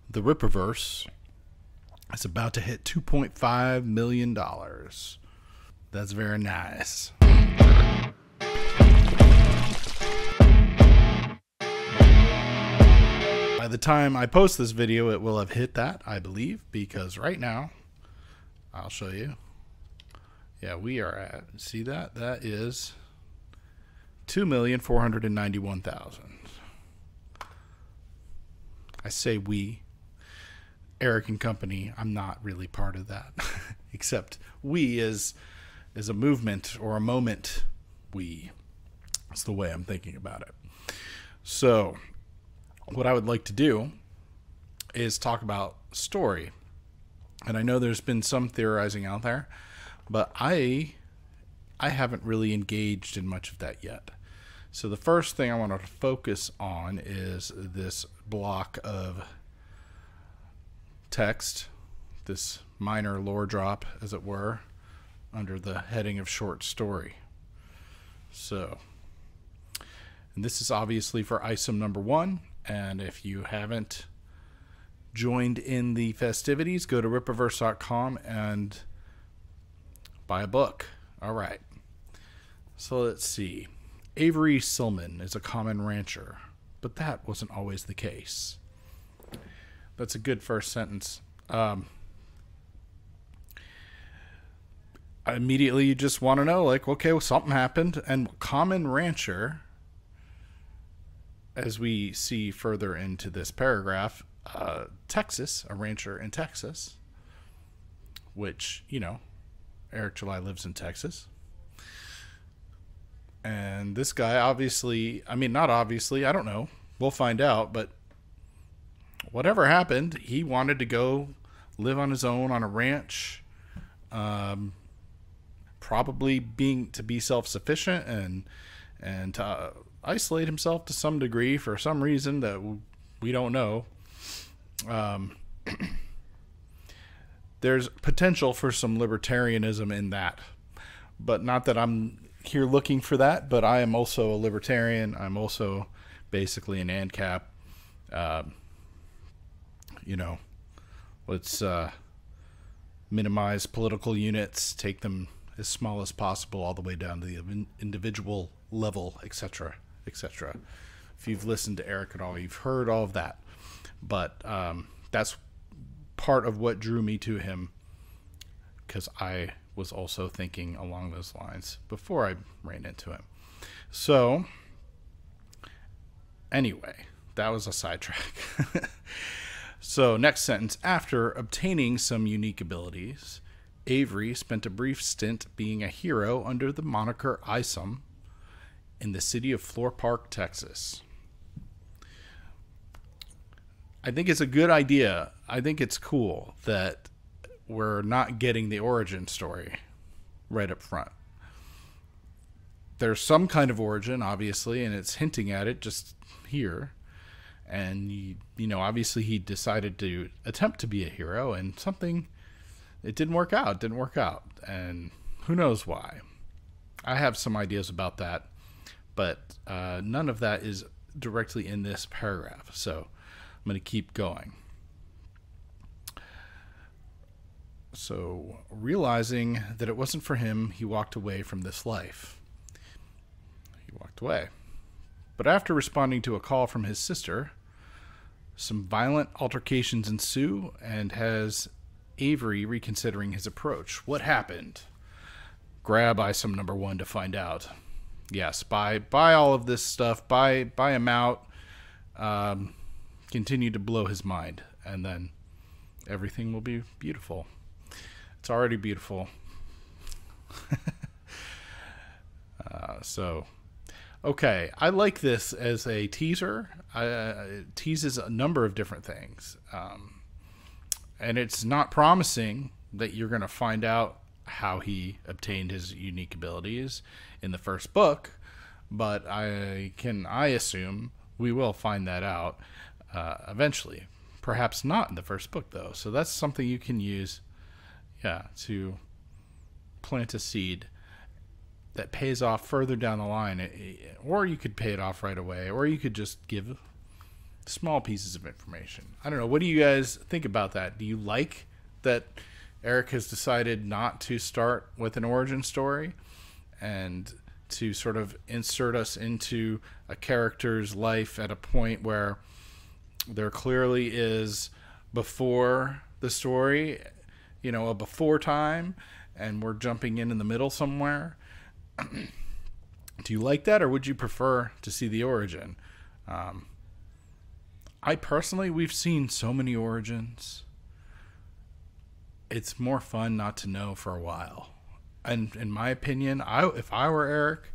the Rippaverse is about to hit $2.5 million. That's very nice. By the time I post this video, it will have hit that, I believe, because right now, I'll show you. Yeah, we are at, see that? That is 2,491,000. I say we. Eric and company, I'm not really part of that. Except we is a movement or a moment. We. That's the way I'm thinking about it. So, what I would like to do is talk about story. And I know there's been some theorizing out there, but I haven't really engaged in much of that yet. So the first thing I want to focus on is this block of text, this minor lore drop, as it were, under the heading of short story. So, and this is obviously for Isom number 1, and if you haven't joined in the festivities, go to Rippaverse.com and buy a book. All right. So let's see. Avery Silman is a common rancher, but that wasn't always the case. That's a good first sentence. I immediately you just want to know, like, okay, well, something happened, and common rancher, as we see further into this paragraph, Texas, a rancher in Texas, which, you know, Eric July lives in Texas. And this guy obviously, I mean, not obviously, I don't know. We'll find out, but whatever happened, he wanted to go live on his own on a ranch, probably to be self-sufficient and to isolate himself to some degree for some reason that we don't know. There's potential for some libertarianism in that, but not that I'm here looking for that, but I am also a libertarian. I'm also basically an ANCAP. You know, let's minimize political units, take them as small as possible, all the way down to the individual level, etc., etc. If you've listened to Eric at all, you've heard all of that. But that's part of what drew me to him, because I was also thinking along those lines before I ran into him. So, anyway, that was a sidetrack. So, next sentence. After obtaining some unique abilities, Avery spent a brief stint being a hero under the moniker Isom in the city of Floor Park, Texas. I think it's a good idea. I think it's cool that we're not getting the origin story right up front. There's some kind of origin, obviously, and it's hinting at it just here. And, you know, obviously he decided to attempt to be a hero, and it didn't work out. It didn't work out. And who knows why. I have some ideas about that, but none of that is directly in this paragraph. So I'm going to keep going. So, realizing that it wasn't for him, he walked away from this life. He walked away. But after responding to a call from his sister, some violent altercations ensue and has Avery reconsidering his approach. What happened? Grab Isom number 1 to find out. Yes, buy all of this stuff, buy him out, continue to blow his mind, and then everything will be beautiful. It's already beautiful. So, okay, I like this as a teaser. It teases a number of different things. And it's not promising that you're going to find out how he obtained his unique abilities in the first book, but I assume we will find that out eventually. Perhaps not in the first book, though. So that's something you can use, to plant a seed that pays off further down the line. Or you could pay it off right away, or you could just give small pieces of information. I don't know. What do you guys think about that? Do you like that Eric has decided not to start with an origin story and to sort of insert us into a character's life at a point where there clearly is before the story, you know, a before time, and we're jumping in the middle somewhere? Do you like that, or would you prefer to see the origin? I personally, we've seen so many origins. It's more fun not to know for a while. And in my opinion, if I were Eric,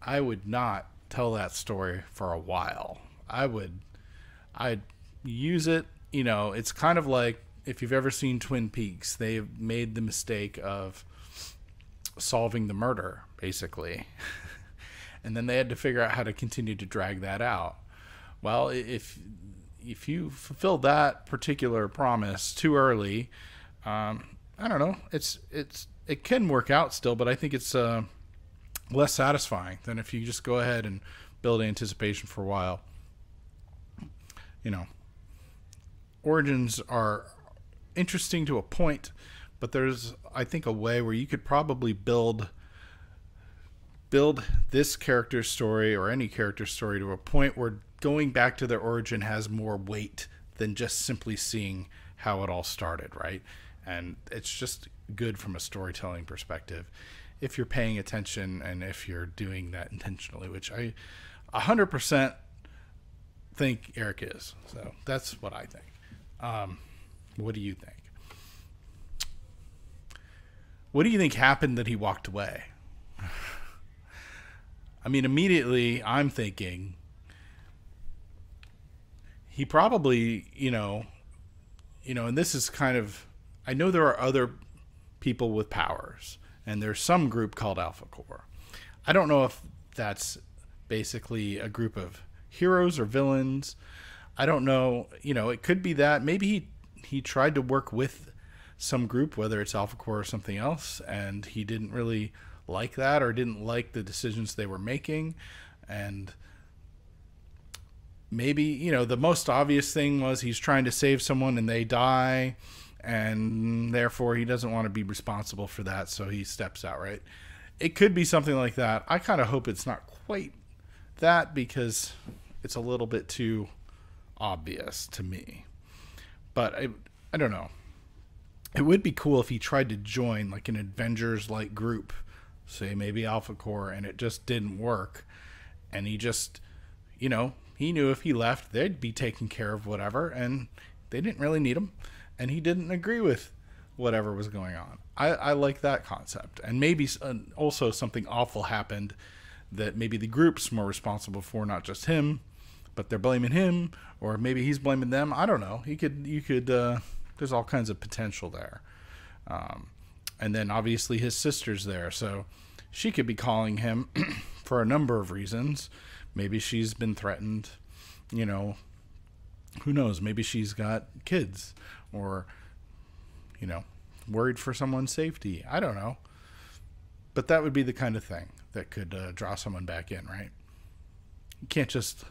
I would not tell that story for a while. I'd use it, you know, it's kind of like if you've ever seen Twin Peaks, they've made the mistake of solving the murder, basically. And then they had to figure out how to continue to drag that out. Well, if you fulfill that particular promise too early, I don't know. It can work out still, but I think it's less satisfying than if you just go ahead and build anticipation for a while. You know, origins are interesting to a point, but there's, I think, a way where you could probably build this character's story or any character's story to a point where going back to their origin has more weight than just simply seeing how it all started, right? And it's just good from a storytelling perspective if you're paying attention and if you're doing that intentionally, which I 100% think Eric is. So that's what I think. What do you think? What do you think happened that he walked away? I mean, immediately I'm thinking he probably, you know, and this is kind of, I know there are other people with powers, and there's some group called Alpha Core. I don't know if that's basically a group of heroes or villains. I don't know, you know, it could be that. Maybe he tried to work with some group, whether it's Alpha Core or something else, and he didn't really like that or didn't like the decisions they were making. And maybe, you know, the most obvious thing was he's trying to save someone and they die, and therefore he doesn't want to be responsible for that, so he steps out, right? It could be something like that. I kind of hope it's not quite that, because it's a little bit too obvious to me. But I don't know. It would be cool if he tried to join like an Avengers-like group, say maybe Alpha Core, and it just didn't work. And he just, you know, he knew if he left, they'd be taking care of whatever, and they didn't really need him. And he didn't agree with whatever was going on. I like that concept. And maybe also something awful happened that maybe the group's more responsible for, not just him, but they're blaming him, or maybe he's blaming them. I don't know. You could there's all kinds of potential there. And then obviously his sister's there, so she could be calling him for a number of reasons. Maybe she's been threatened, you know, who knows? Maybe she's got kids, or, you know, worried for someone's safety. I don't know. But that would be the kind of thing that could draw someone back in, right? You can't just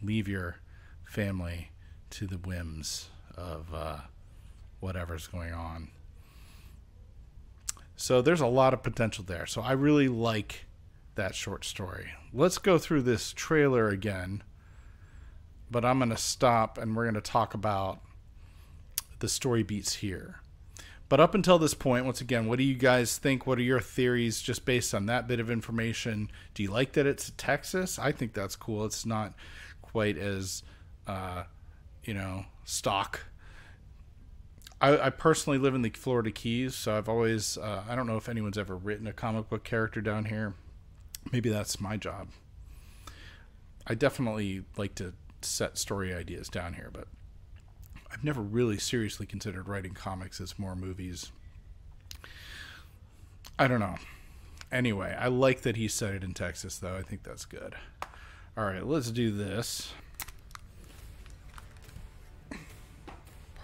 leave your family to the whims of whatever's going on. So there's a lot of potential there. So I really like that short story. Let's go through this trailer again, but I'm going to stop and we're going to talk about the story beats here. But up until this point, once again, what do you guys think? What are your theories just based on that bit of information? Do you like that it's Texas? I think that's cool. It's not quite as, you know, stock. I personally live in the Florida Keys, so I've always, I don't know if anyone's ever written a comic book character down here. Maybe that's my job. I definitely like to set story ideas down here, but I've never really seriously considered writing comics as more movies. I don't know. Anyway, I like that he set it in Texas, though. I think that's good. All right, let's do this.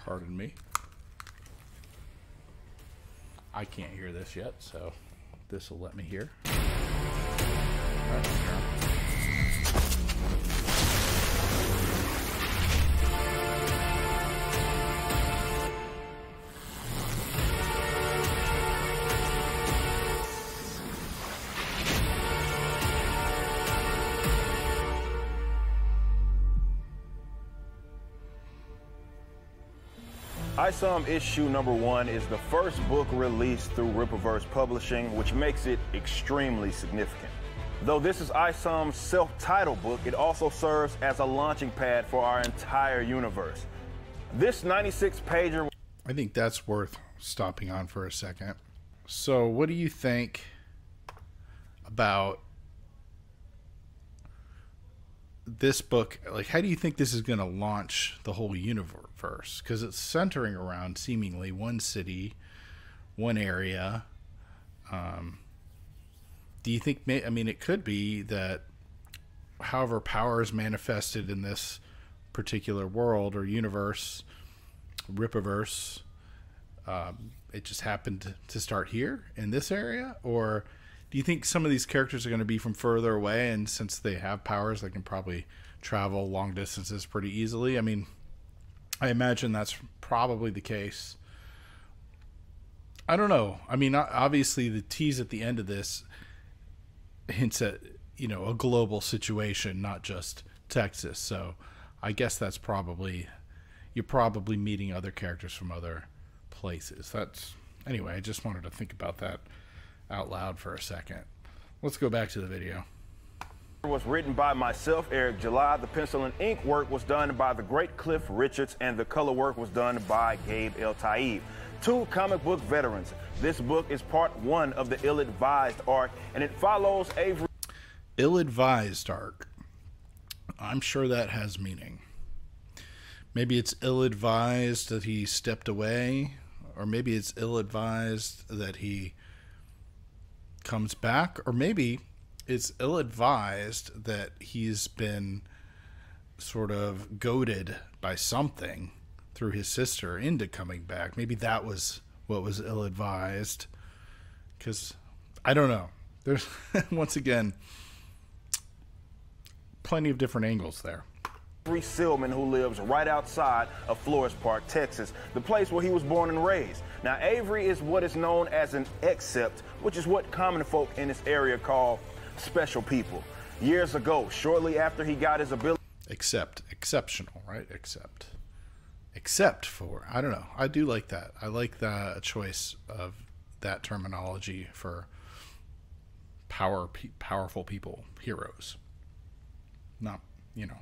Pardon me. I can't hear this yet, so this will let me hear. Isom issue number 1 is the first book released through Rippaverse Publishing, which makes it extremely significant. Though this is Isom's self-titled book, it also serves as a launching pad for our entire universe. This 96-pager... I think that's worth stopping on for a second. So what do you think about this book? Like, how do you think this is going to launch the whole universe? Because it's centering around seemingly one city, one area. Do you think, I mean, it could be that however power is manifested in this particular world or universe, Rippaverse, it just happened to start here in this area? Or do you think some of these characters are going to be from further away, and since they have powers, they can probably travel long distances pretty easily? I mean, I imagine that's probably the case. I don't know. I mean, obviously the tease at the end of this hints at, you know, a global situation, not just Texas. So I guess that's probably, you're probably meeting other characters from other places. That's, anyway, I just wanted to think about that out loud for a second. Let's go back to the video. It was written by myself, Eric July. The pencil and ink work was done by the great Cliff Richards, and the color work was done by Gabe El Taib, 2 comic book veterans. This book is part 1 of the ill-advised arc, and it follows Avery. Ill-advised arc. I'm sure that has meaning. Maybe it's ill-advised that he stepped away, or maybe it's ill-advised that he comes back, or maybe it's ill-advised that he's been sort of goaded by something through his sister into coming back. Maybe that was what was ill-advised, because I don't know. There's once again plenty of different angles there. Avery Silman, who lives right outside of Flores Park, Texas, the place where he was born and raised. Now, Avery is what is known as an accept, which is what common folk in this area call special people. Years ago, shortly after he got his ability... Accept, exceptional, right? Accept. Except for, I don't know. I do like that. I like the choice of that terminology for powerful people, heroes. Not, you know,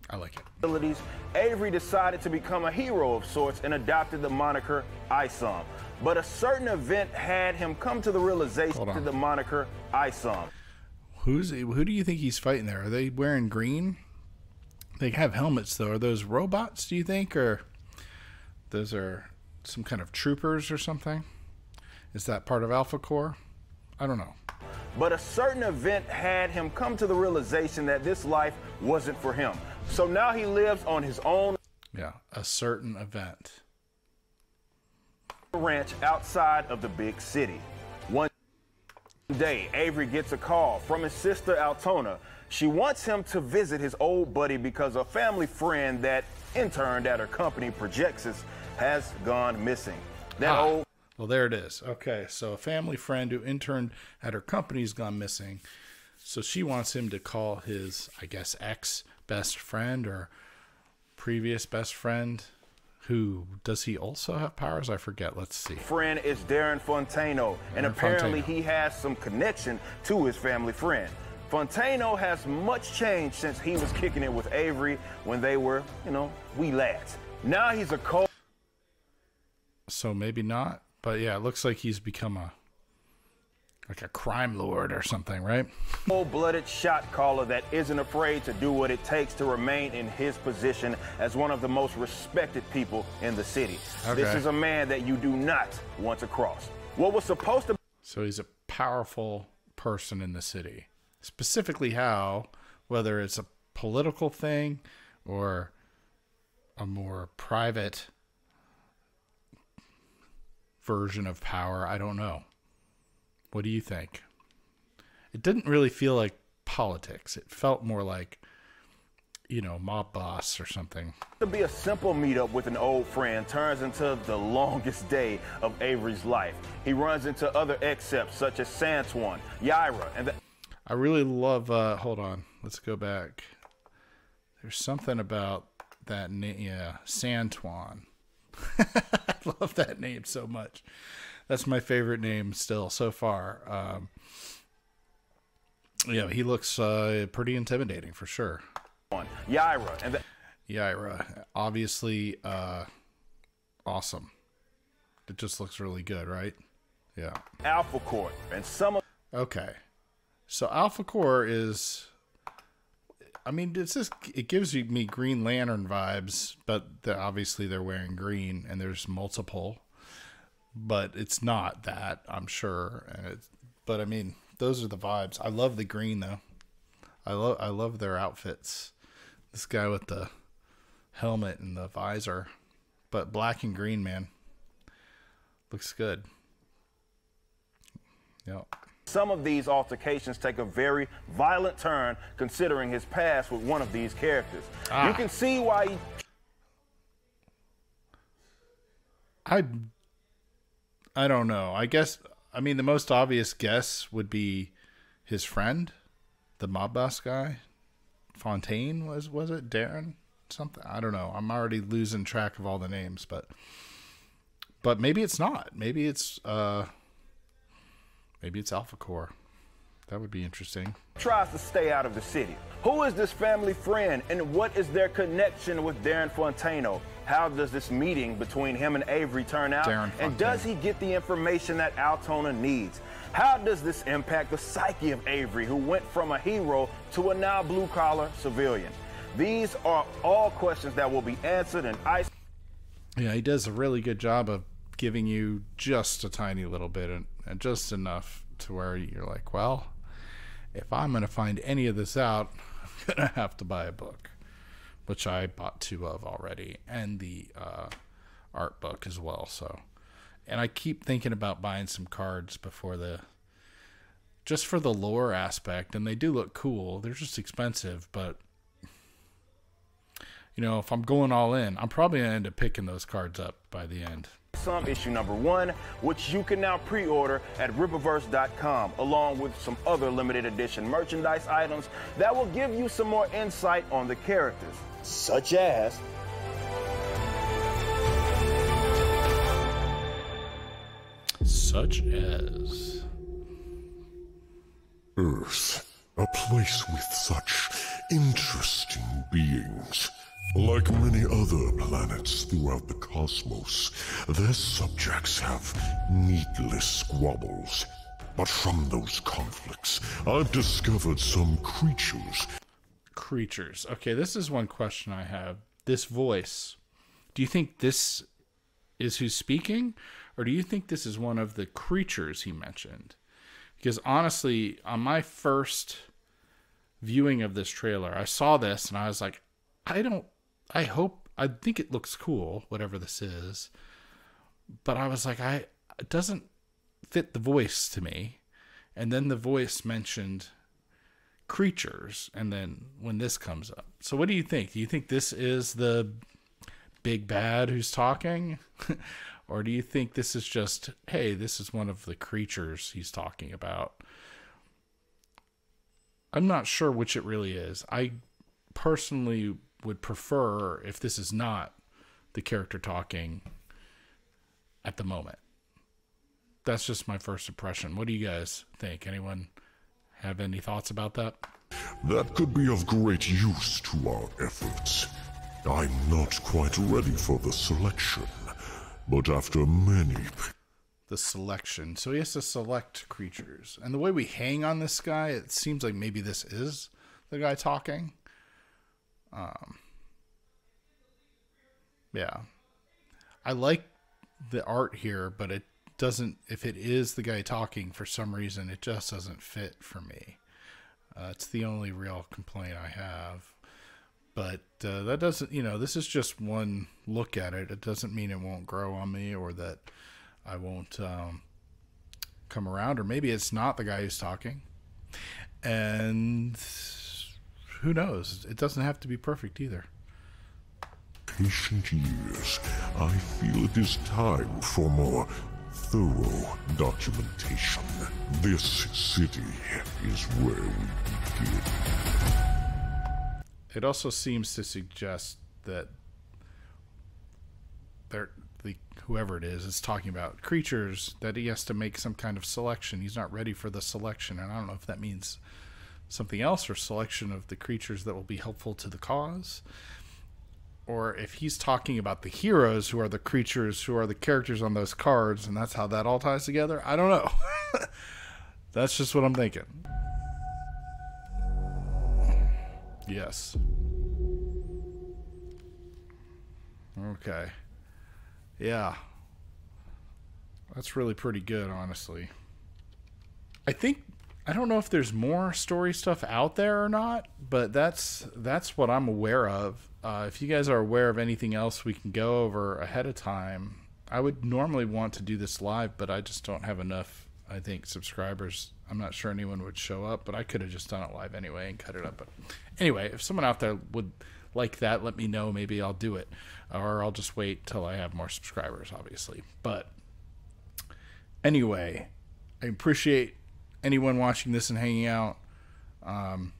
I like it. Avery decided to become a hero of sorts and adopted the moniker Isom. But a certain event had him come to the realization of the moniker Isom. Who do you think he's fighting there? Are they wearing green? They have helmets, though. Are those robots, do you think? Or those are some kind of troopers or something? Is that part of Alpha Corps? I don't know. But a certain event had him come to the realization that this life wasn't for him. So now he lives on his own. Yeah, a certain event. Ranch outside of the big city. One day, Avery gets a call from his sister Altona. She wants him to visit his old buddy because a family friend that interned at her company, Projexus, has gone missing. Well, there it is. Okay, so a family friend who interned at her company's gone missing. So she wants him to call his, I guess, ex-best friend or previous best friend. Who, does he also have powers? I forget. Let's see. Friend is Darren Fontano, and apparently he has some connection to his family friend. Fontano has much changed since he was kicking it with Avery when they were, you know, wee lads. Now he's a cold... So maybe not, but yeah, it looks like he's become like a crime lord or something, right? Cold-blooded shot caller that isn't afraid to do what it takes to remain in his position as one of the most respected people in the city. Okay. This is a man that you do not want to cross. What was supposed to... So he's a powerful person in the city. Specifically how, whether it's a political thing or a more private version of power, I don't know. What do you think? It didn't really feel like politics. It felt more like, you know, mob boss or something. To be a simple meetup with an old friend turns into the longest day of Avery's life. He runs into other accepts such as Santuan, Yaira, and the... I really love, hold on, let's go back. There's something about that name. Yeah, Santuan. I love that name so much. That's my favorite name still so far. Yeah, he looks pretty intimidating for sure. Yaira. And Yaira, obviously awesome. It just looks really good, right? Yeah. Alpha Core. And some of... Okay. So Alpha Core is... I mean, it's just, it gives me Green Lantern vibes, but obviously they're wearing green, and there's multiple. But it's not that, I'm sure. But I mean, those are the vibes. I love the green though. I love their outfits. This guy with the helmet and the visor, but black and green, man, looks good. Yep. Some of these altercations take a very violent turn, considering his past with one of these characters. You can see why he... I don't know. I guess, I mean, the most obvious guess would be his friend, the mob boss guy. Fontaine, was it? Darren? Something? I don't know. I'm already losing track of all the names, but maybe it's not. Maybe it's Alpha Core. That would be interesting. Tries to stay out of the city. Who is this family friend, and what is their connection with Darren Fontano? How does this meeting between him and Avery turn out? And does he get the information that Altona needs? How does this impact the psyche of Avery, who went from a hero to a now blue-collar civilian? These are all questions that will be answered in Ice. Yeah, he does a really good job of giving you just a tiny little bit and just enough to where you're like, well, if I'm going to find any of this out, I'm going to have to buy a book, which I bought 2 of already, and the art book as well. So, and I keep thinking about buying some cards before just for the lore aspect, and they do look cool. They're just expensive, but you know, if I'm going all in, I'm probably going to end up picking those cards up by the end. Some issue number 1, which you can now pre-order at Rippaverse.com, along with some other limited edition merchandise items that will give you some more insight on the characters, such as Earth, a place with such interesting beings. Like many other planets throughout the cosmos, their subjects have needless squabbles. But from those conflicts, I've discovered some creatures. Creatures. Okay, this is one question I have. This voice, do you think this is who's speaking? Or do you think this is one of the creatures he mentioned? Because honestly, on my first viewing of this trailer, I saw this and I was like, I think it looks cool, whatever this is. But I was like, it doesn't fit the voice to me. And then the voice mentioned creatures. And then when this comes up. So what do you think? Do you think this is the big bad who's talking? Or do you think this is just, hey, this is one of the creatures he's talking about? I'm not sure which it really is. I personally would prefer if this is not the character talking at the moment. That's just my first impression. What do you guys think? Anyone have any thoughts about that? That could be of great use to our efforts. I'm not quite ready for the selection, but after many... The selection. So he has to select creatures. And the way we hang on this guy, it seems like maybe this is the guy talking. Yeah, I like the art here, but it doesn't, if it is the guy talking for some reason, it just doesn't fit for me. It's the only real complaint I have, but that doesn't, you know, this is just one look at it. It doesn't mean it won't grow on me or that I won't come around, or maybe it's not the guy who's talking, and who knows? It doesn't have to be perfect either. Patient years, I feel it is time for more thorough documentation. This city is where we begin. It also seems to suggest that whoever it is talking about creatures that he has to make some kind of selection. He's not ready for the selection, and I don't know if that means something else or selection of the creatures that will be helpful to the cause, or if he's talking about the heroes who are the creatures who are the characters on those cards, and that's how that all ties together. I don't know. That's just what I'm thinking. Yes. Okay. Yeah. That's really pretty good, honestly. I don't know if there's more story stuff out there or not, but that's what I'm aware of. If you guys are aware of anything else we can go over ahead of time, I would normally want to do this live, but I just don't have enough, I think, subscribers. I'm not sure anyone would show up, but I could have just done it live anyway and cut it up. But anyway, if someone out there would like that, let me know. Maybe I'll do it, or I'll just wait till I have more subscribers, obviously. But anyway, I appreciate anyone watching this and hanging out. I'm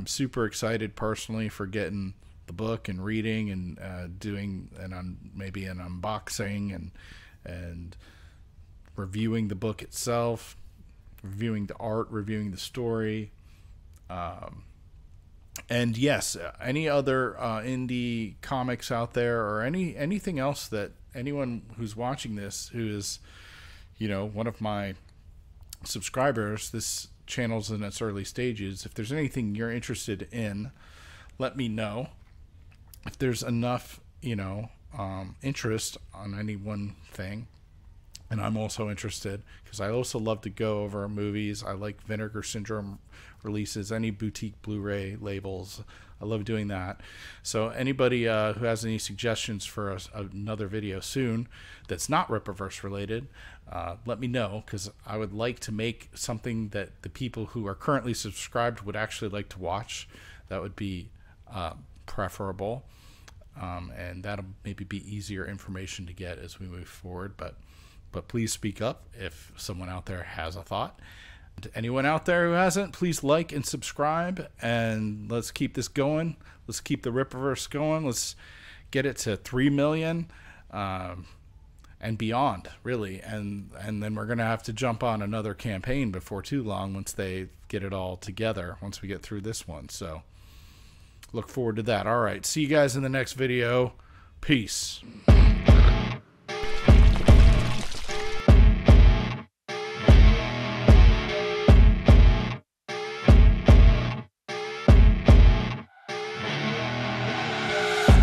super excited personally for getting the book and reading and doing maybe an unboxing and reviewing the book itself, reviewing the art, reviewing the story. And yes, any other indie comics out there, or anything else that anyone who's watching this who is, one of my subscribers, this channel's in its early stages. If there's anything you're interested in, let me know. If there's enough, interest on any one thing, and I'm also interested, because I also love to go over movies. I like Vinegar Syndrome releases, any boutique Blu-ray labels. I love doing that. So anybody who has any suggestions for another video soon that's not Rippaverse related, let me know, because I would like to make something that the people who are currently subscribed would actually like to watch. That would be preferable, and that'll maybe be easier information to get as we move forward. But please speak up if someone out there has a thought. To anyone out there who hasn't, please like and subscribe, and let's keep this going. Let's keep the Rippaverse going. Let's get it to 3 million and beyond, really. And then we're going to have to jump on another campaign before too long once they get it all together, once we get through this one. So look forward to that. All right, see you guys in the next video. Peace.